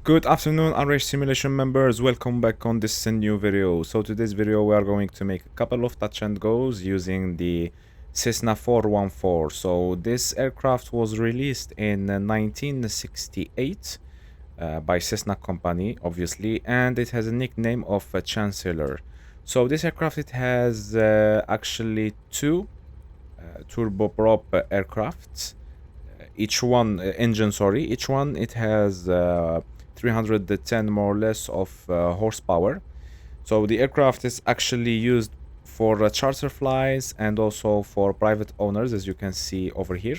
Good afternoon, RH Simulation members. Welcome back on this new video. So today's video we are going to make a couple of touch and goes using the Cessna 414. So this aircraft was released in 1968 by Cessna company, obviously, and it has a nickname of a Chancellor. So this aircraft, it has actually two turboprop aircrafts. Each one each one it has 310 more or less of horsepower. So the aircraft is actually used for charter flights and also for private owners, as you can see over here.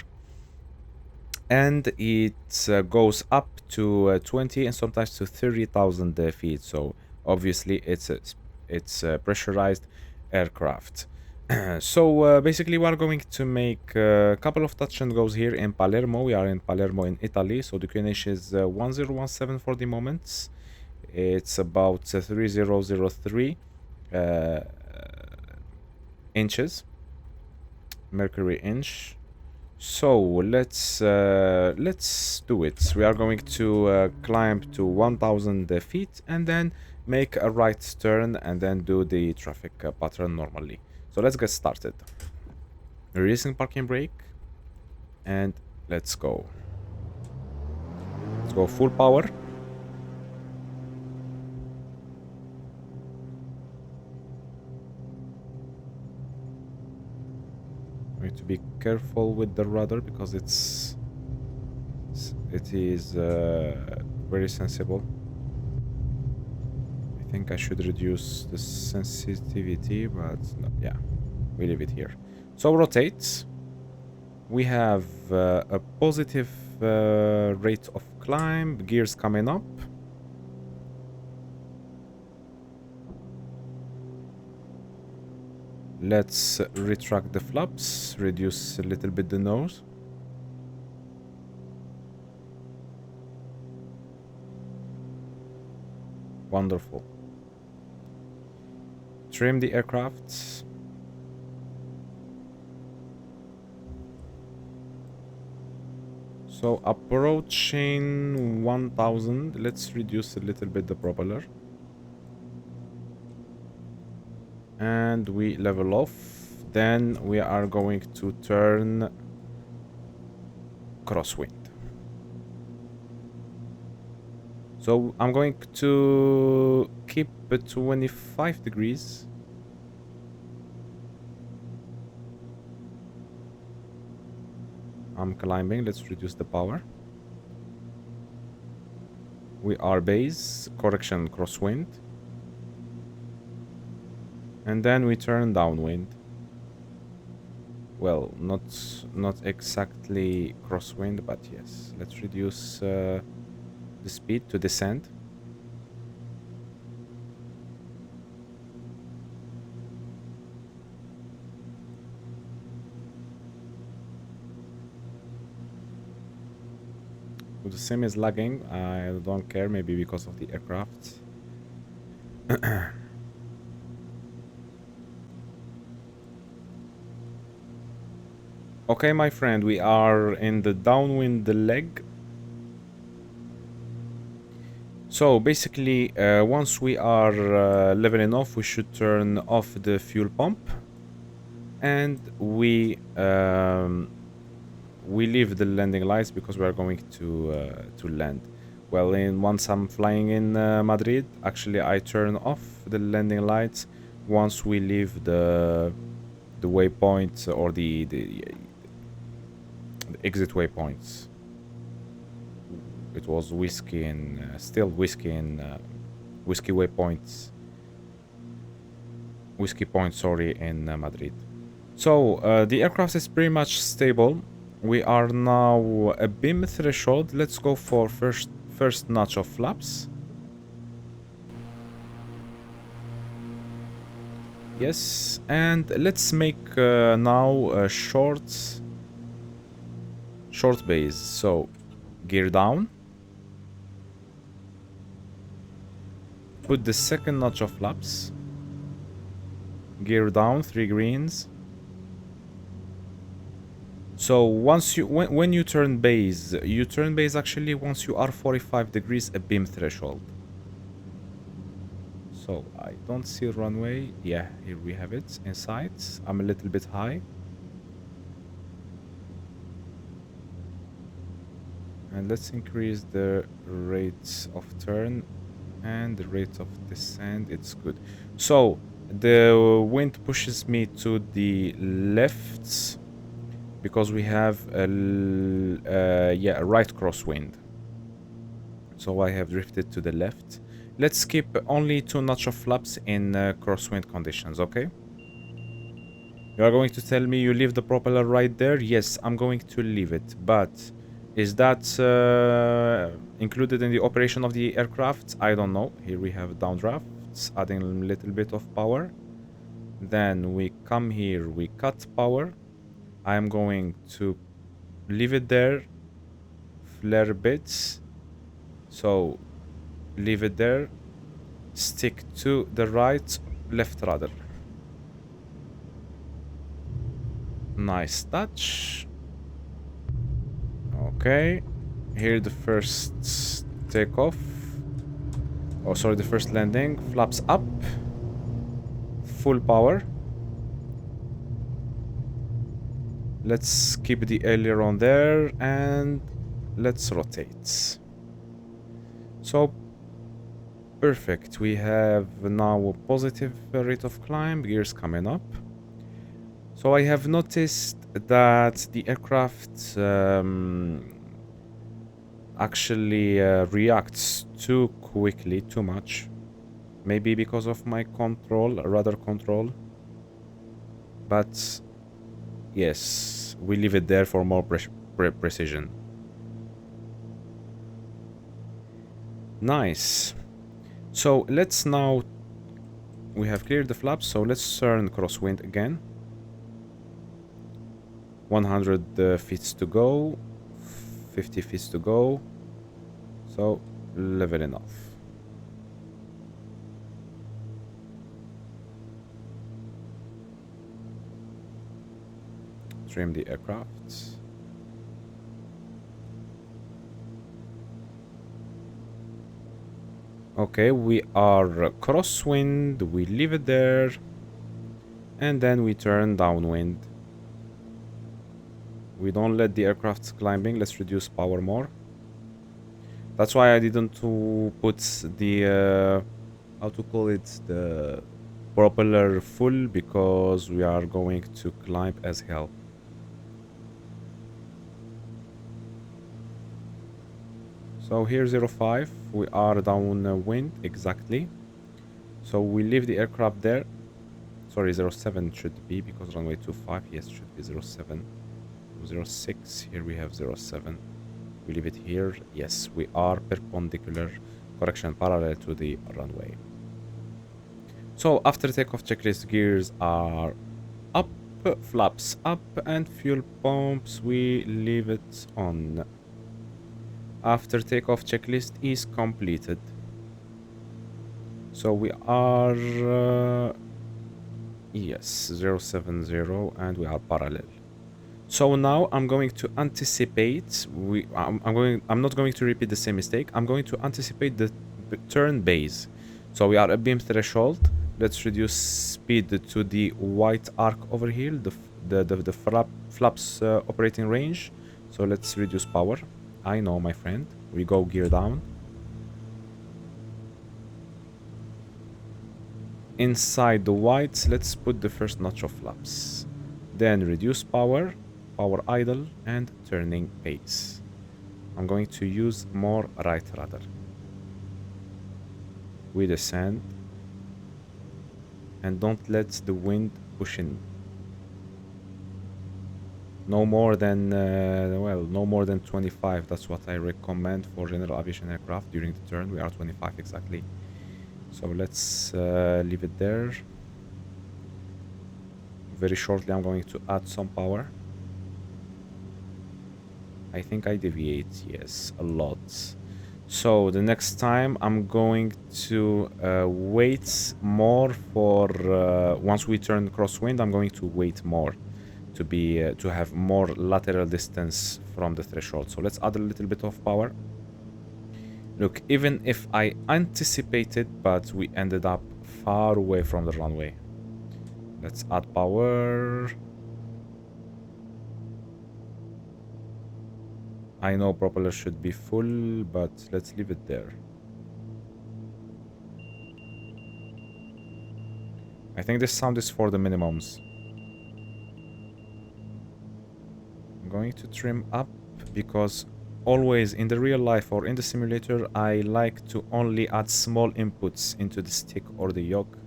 And it goes up to 20 and sometimes to 30,000 feet. So obviously it's a pressurized aircraft. So basically we are going to make a couple of touch and goes here in Palermo. We are in Palermo in Italy. So the QNH is 1017 for the moment. It's about 3003 inches, mercury inch. So let's do it. We are going to climb to 1000 feet and then make a right turn and then do the traffic pattern normally. So let's get started. Releasing parking brake and let's go. Let's go full power. We need to be careful with the rudder because it is very sensible. I think I should reduce the sensitivity, but no, yeah, we leave it here. So rotate. We have a positive rate of climb, gears coming up. Let's retract the flaps, reduce a little bit the nose. Wonderful. Trim the aircraft. So approaching 1000, let's reduce a little bit the propeller. And we level off. Then we are going to turn crosswind. So I'm going to keep it 25 degrees. I'm climbing. Let's reduce the power. We are base, correction, crosswind. And then we turn downwind. Well, not exactly crosswind, but yes. Let's reduce the speed to descend. The sim is lagging. I don't care, maybe because of the aircraft. Okay, my friend, we are in the downwind leg. So basically, once we are leveling off, we should turn off the fuel pump, and we leave the landing lights because we are going to land. Well, once I'm flying in Madrid, actually I turn off the landing lights once we leave the waypoint or the exit waypoints. It was whiskey and still whiskey and whiskey waypoints. Whiskey point, sorry, in Madrid. So the aircraft is pretty much stable. We are now a beam threshold. Let's go for first notch of flaps. Yes, and let's make now a short base. So gear down. Put the second notch of flaps. Gear down, 3 greens. So once you when you turn base actually once you are 45 degrees abeam threshold. So I don't see runway. Yeah, here we have it inside. I'm a little bit high. And let's increase the rates of turn and the rate of descent. It's good. So the wind pushes me to the left because we have a right crosswind. So I have drifted to the left. Let's skip only 2 notch of flaps in crosswind conditions, okay? You are going to tell me you leave the propeller right there? Yes, I'm going to leave it, but is that included in the operation of the aircraft? I don't know. Here we have downdrafts, adding a little bit of power. Then we come here, we cut power. I am going to leave it there, flare bits. So leave it there, stick to the right, left rudder. Nice touch. Okay, here the first takeoff. Oh, sorry, the first landing. Flaps up. Full power. Let's keep the aileron there and let's rotate. So, perfect. We have now a positive rate of climb. Gears coming up. So I have noticed that the aircraft actually reacts too quickly, too much. Maybe because of my control, rudder control. But yes, we leave it there for more precision. Nice. So let's now... We have cleared the flaps, so let's turn crosswind again. 100 feet to go. 50 feet to go. So, leveling off. Trim the aircraft. Okay, we are crosswind. We leave it there. And then we turn downwind. We don't let the aircraft climbing. Let's reduce power more. That's why I didn't put the how to call it, the propeller full, because we are going to climb as hell. So here 05, we are downwind exactly. So we leave the aircraft there. Sorry, 07 should be, because runway 25, yes, should be 07. 06, here we have 07. We leave it here. Yes, we are perpendicular, correction, parallel to the runway. So after takeoff checklist, gears are up, flaps up, and fuel pumps, we leave it on. After takeoff checklist is completed. So we are, yes, 070, and we are parallel. So now I'm going to anticipate. I'm not going to repeat the same mistake. I'm going to anticipate the turn base. So we are at beam threshold. Let's reduce speed to the white arc over here, the flaps operating range. So let's reduce power. I know, my friend. We go gear down. Inside the whites, let's put the first notch of flaps. Then reduce power. Power idle and turning base. I'm going to use more right rudder. We descend and don't let the wind push in. No more than no more than 25. That's what I recommend for general aviation aircraft during the turn. We are 25 exactly. So let's leave it there. Very shortly I'm going to add some power. I think I deviate, yes, a lot. So the next time I'm going to wait more for once we turn crosswind, I'm going to wait more to be to have more lateral distance from the threshold. So let's add a little bit of power. Look, even if I anticipated, but we ended up far away from the runway. Let's add power. I know propeller should be full, but let's leave it there. I think this sound is for the minimums. I'm going to trim up because always in the real life or in the simulator, I like to only add small inputs into the stick or the yoke,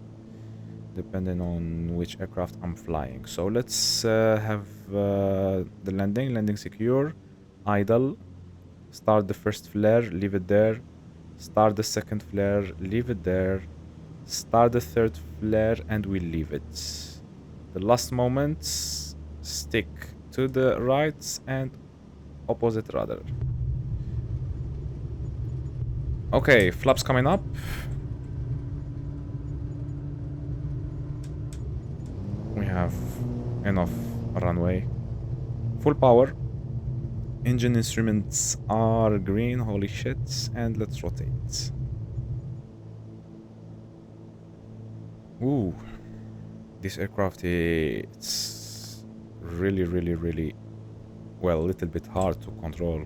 depending on which aircraft I'm flying. So let's have the landing secure, idle, start the first flare, leave it there, start the second flare, leave it there, start the third flare, and we leave it. The last moments, stick to the right and opposite rudder. Okay, flaps coming up. We have enough runway. Full power. Engine instruments are green, holy shit. And let's rotate. Ooh. This aircraft is really, well, a little bit hard to control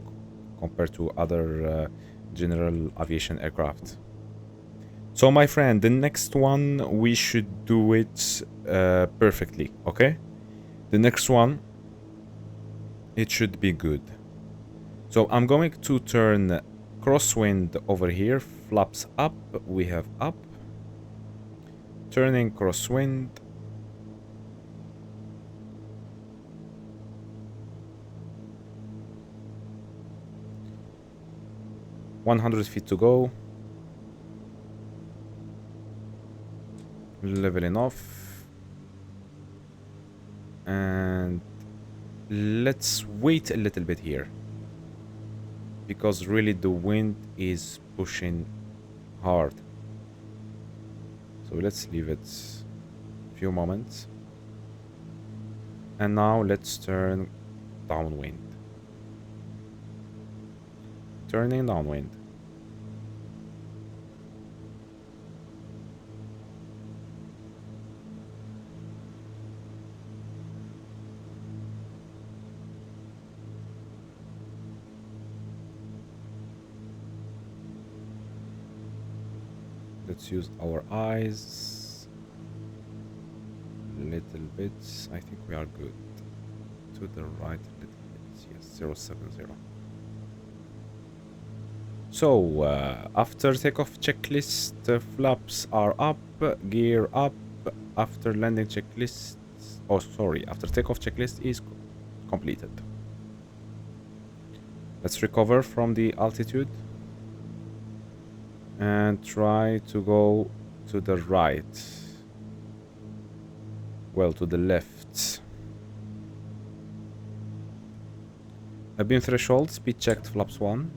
compared to other general aviation aircraft. So my friend, the next one we should do it perfectly, okay? The next one, it should be good. So I'm going to turn crosswind over here, flaps up, we have up. Turning crosswind. $100 feet to go. Leveling off. And let's wait a little bit here, because really the wind is pushing hard. So let's leave it a few moments. And now let's turn downwind. Turning downwind. Let's use our eyes. Little bit. I think we are good. To the right a little bit. Yes, 070. So, after takeoff checklist, flaps are up, gear up. After landing checklist, oh sorry, after takeoff checklist is completed. Let's recover from the altitude and try to go to the right. Well, to the left. Beam threshold, speed checked, flaps 1.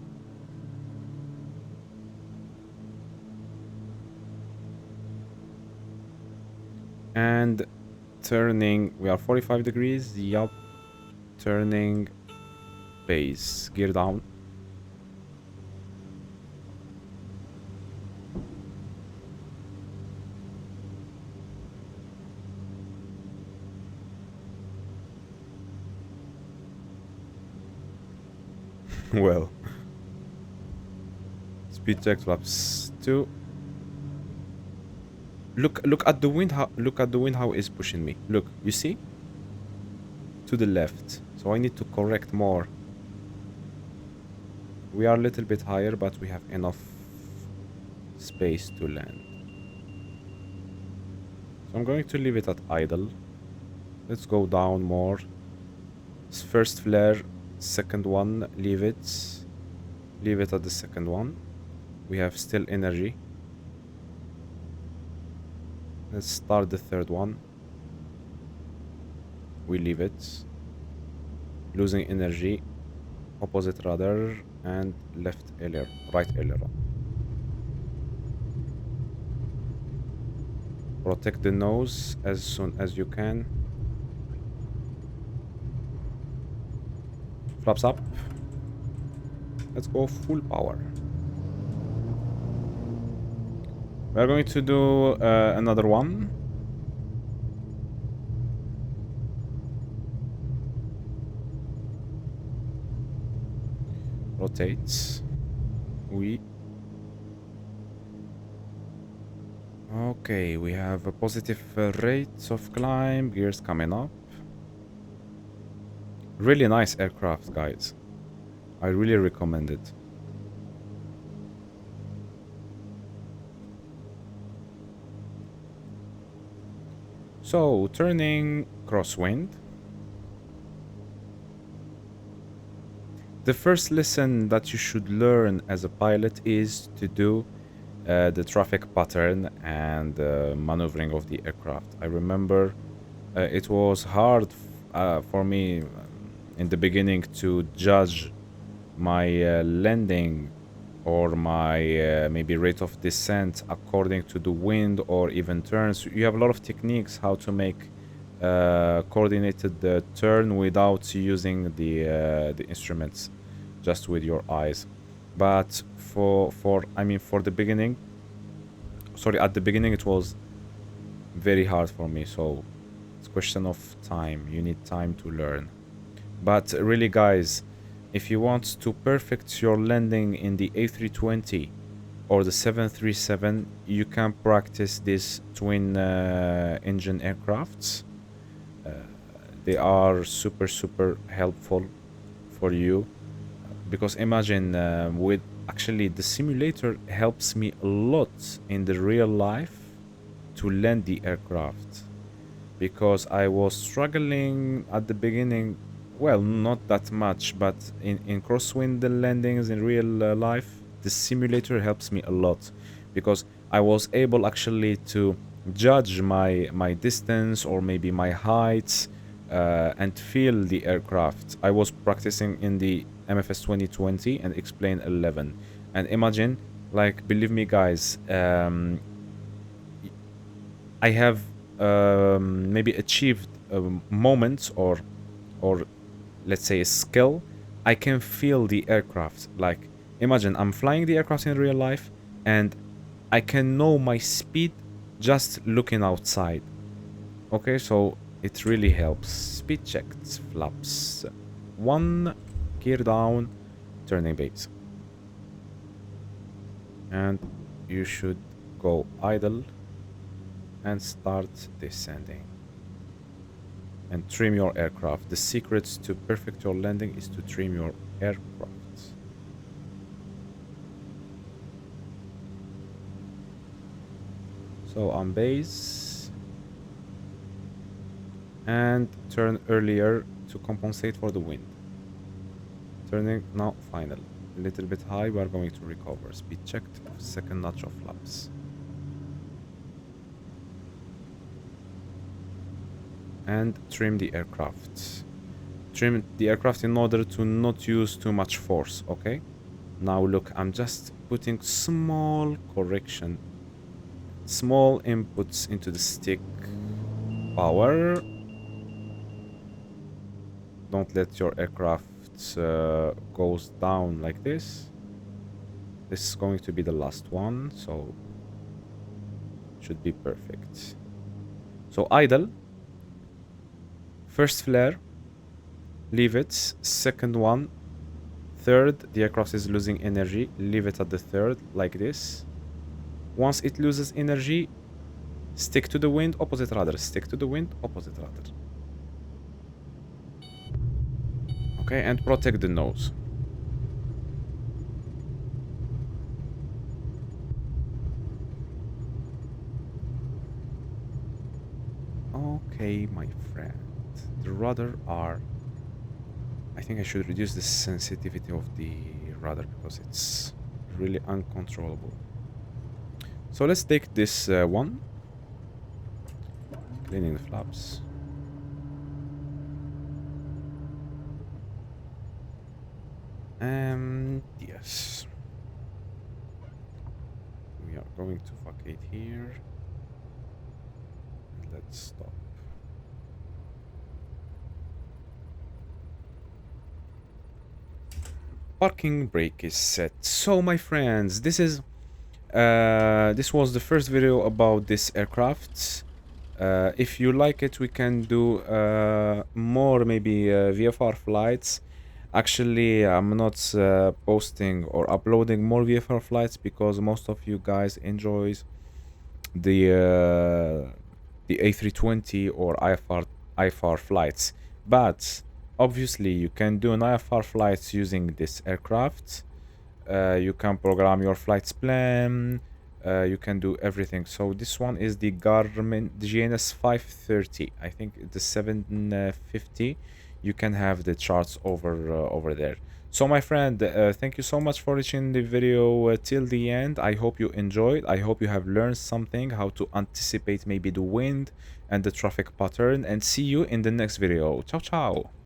And turning, we are 45 degrees, yup. Turning base, gear down. Well, speed check, flaps 2. Look at the wind. Look at the wind. How it's pushing me. Look, you see? To the left. So I need to correct more. We are a little bit higher, but we have enough space to land. So I'm going to leave it at idle. Let's go down more. First flare, second one, leave it. Leave it at the second one. We have still energy. Let's start the third one. We leave it. Losing energy. Opposite rudder and left aileron, right aileron. Protect the nose as soon as you can. Flaps up. Let's go full power. We're going to do another one. Rotates. Okay, we have a positive rate of climb, gears coming up. Really nice aircraft, guys. I really recommend it. So, turning crosswind. The first lesson that you should learn as a pilot is to do the traffic pattern and maneuvering of the aircraft. I remember it was hard for me in the beginning to judge my landing or my maybe rate of descent according to the wind or even turns. You have a lot of techniques how to make coordinated turn without using the instruments, just with your eyes. But for the beginning, sorry, at the beginning it was very hard for me. So it's a question of time. You need time to learn. But really, guys, if you want to perfect your landing in the A320 or the 737, you can practice these twin engine aircrafts. They are super helpful for you, because imagine with actually the simulator helps me a lot in the real life to land the aircraft, because I was struggling at the beginning. Well, not that much, but in crosswind landings in real life, the simulator helps me a lot, because I was able actually to judge my distance or maybe my height and feel the aircraft. I was practicing in the MFS 2020 and Explain 11, and imagine, like, believe me, guys, I have maybe achieved moments or let's say a skill. I can feel the aircraft. Like, imagine I'm flying the aircraft in real life and I can know my speed just looking outside. Okay, so it really helps. Speed checked, flaps 1, gear down, turning base, and you should go idle and start descending. And trim your aircraft. The secret to perfect your landing is to trim your aircraft. So on base, and turn earlier to compensate for the wind. Turning now final. A little bit high, we are going to recover. Speed checked, second notch of flaps. And trim the aircraft. Trim the aircraft in order to not use too much force, okay? Now look, I'm just putting small correction, small inputs into the stick. Power. Don't let your aircraft goes down like this. This is going to be the last one, so should be perfect. So idle. First flare, leave it. Second one, third, the aircraft is losing energy, leave it at the third, like this. Once it loses energy, stick to the wind, opposite rudder. Stick to the wind, opposite rudder. Okay, and protect the nose. Okay, my friend. The rudder are... I think I should reduce the sensitivity of the rudder because it's really uncontrollable. So let's take this one. Cleaning the flaps. And yes. We are going to vacate here. And let's stop. parking brake is set. So my friends, this was the first video about this aircraft. If you like it, we can do more maybe VFR flights. Actually, I'm not posting or uploading more VFR flights because most of you guys enjoys the A320 or IFR flights. But obviously, you can do an IFR flights using this aircraft. You can program your flights plan. You can do everything. So this one is the Garmin GNS 530. I think the 750. You can have the charts over there. So my friend, thank you so much for watching the video till the end. I hope you enjoyed. I hope you have learned something, how to anticipate maybe the wind and the traffic pattern. And see you in the next video. Ciao, ciao.